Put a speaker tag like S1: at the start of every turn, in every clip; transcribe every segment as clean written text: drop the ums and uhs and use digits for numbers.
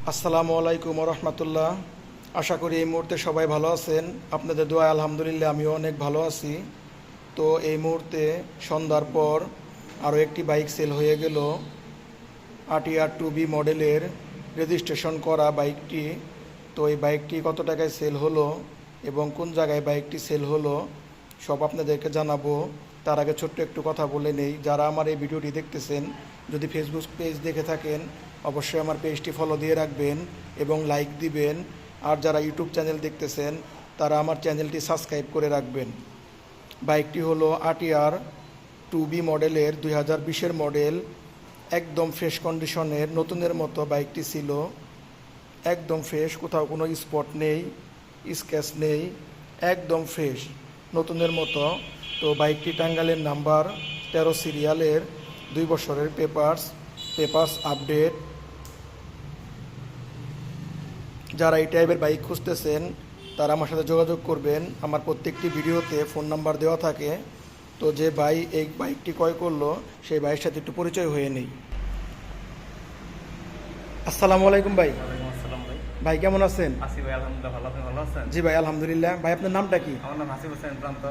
S1: আসসালামু আলাইকুম রহমতুল্লাহ। আশা করি এই মুহূর্তে সবাই ভালো আছেন। আপনাদের দোয়ায় আলহামদুলিল্লাহ আমিও অনেক ভালো আছি। তো এই মুহূর্তে সন্ধ্যার পর আরও একটি বাইক সেল হয়ে গেল। আরটিআর 2B মডেলের রেজিস্ট্রেশন করা বাইকটি। তো এই বাইকটি কত টাকায় সেল হলো এবং কোন জায়গায় বাইকটি সেল হলো সব আপনাদেরকে জানাবো। তার আগে ছোট্ট একটু কথা বলে নেই, যারা আমার এই ভিডিওটি দেখতেছেন যদি ফেসবুক পেজ দেখে থাকেন অবশ্যই আমার পেজটি ফলো দিয়ে রাখবেন এবং লাইক দিবেন। আর যারা ইউটিউব চ্যানেল দেখতেছেন তারা আমার চ্যানেলটি সাবস্ক্রাইব করে রাখবেন। বাইকটি হলো আরটিআর 2B মডেলের 2020-এর মডেল। একদম ফ্রেশ কন্ডিশনের নতুনের মতো বাইকটি ছিল, একদম ফ্রেশ, কোথাও কোনো স্পট নেই, স্ক্র্যাচ নেই, একদম ফ্রেশ নতুনের মতো। তো বাইকটি টাঙ্গাইলের নাম্বার 13 সিরিয়ালের, 2 বছরের পেপারস আপডেট। যারা এই টাইপের বাইক খুঁজতেছেন তারা আমার সাথে যোগাযোগ করবেন। আমার প্রত্যেকটি ভিডিওতে ফোন নাম্বার দেওয়া থাকে। তো যে ভাই এই বাইকটি ক্রয় করলো সেই ভাইয়ের সাথে একটু পরিচয় হয়ে নেই। আসসালামু আলাইকুম ভাই।
S2: ওয়ালাইকুম আসসালাম ভাই।
S1: ভাই কেমন আছেন?
S2: আসিফ ভাই, আলহামদুলিল্লাহ ভালো। আপনি ভালো আছেন?
S1: জি ভাই আলহামদুলিল্লাহ। ভাই আপনার নামটা কি?
S2: আমার নাম হাসিব হোসেন প্রান্ত।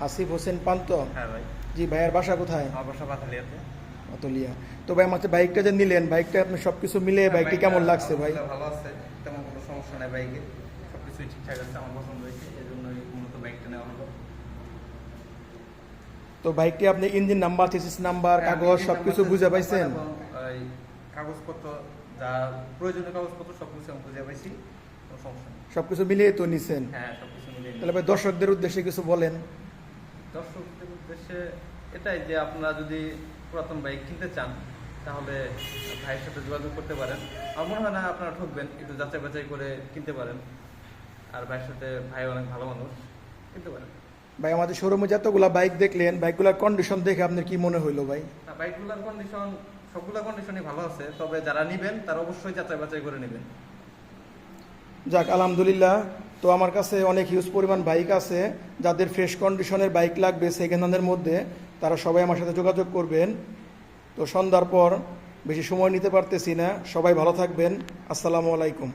S1: হাসিব হোসেন পান্ত।
S2: হ্যাঁ ভাই,
S1: জি, ভাইয়ের বাসা কোথায়?
S2: আমার বাসা পাথালিয়াতে।
S1: অতলিয়া। তো ভাই আমাকে বাইকটা যে নিলেন, বাইকটা আপনি সব কিছু মিলে বাইকটি কেমন লাগছে ভাই?
S2: ভালো আছে, তেমন কোনো সমস্যা নেই বাইকে, সবকিছুই ঠিকঠাক আছে, আমার পছন্দ হয়েছে, এই জন্যই মূলত বাইকটা নেওয়া হলো।
S1: তো বাইকটি আপনি ইঞ্জিন নাম্বার, সিসিস নাম্বার, কাগজ সবকিছু বুঝে পাইছেন?
S2: এই কাগজপত্র যা প্রয়োজনীয় কাগজপত্র সবকিছু আমি বুঝে পাইছি, কোনো সমস্যা নেই।
S1: সবকিছু মিলিয়ে তো নিছেন?
S2: হ্যাঁ, সবকিছু মিলিয়ে
S1: তাহলে ভাই দর্শকদের উদ্দেশ্যে কিছু বলেন।
S2: দর্শকদের উদ্দেশ্যে এটাই যে আপনারা যদি পুরাতন বাইক কিনতে চান তাহলে ভাইয়ের সাথে যোগাযোগ করতে পারেন। আমার মনে হয় না আপনারা ঠকবেন, একটু যাচাই বাছাই করে কিনতে পারেন। আর ভাইয়ের সাথে, ভাই অনেক ভালো মানুষ, কিনতে পারেন।
S1: ভাই আমাদের শোরুমে যতগুলা বাইক দেখলেন, বাইকগুলোর কন্ডিশন দেখে আপনার কি মনে হইলো ভাই?
S2: বাইকগুলোর কন্ডিশন, সবগুলা কন্ডিশনই ভালো আছে, তবে যারা নিবেন তারা অবশ্যই যাচাই বাছাই করে নেবেন।
S1: যাক আলহামদুলিল্লাহ। তো আমার কাছে অনেক হিউজ পরিমাণ বাইক আছে, যাদের ফ্রেশ কন্ডিশনের বাইক লাগবে সেকেন্ড হ্যান্ডের মধ্যে তারা সবাই আমার সাথে যোগাযোগ করবেন। তো সন্ধ্যার পর বেশি সময় নিতে পারতেছি না, সবাই ভালো থাকবেন। আসসালামু আলাইকুম।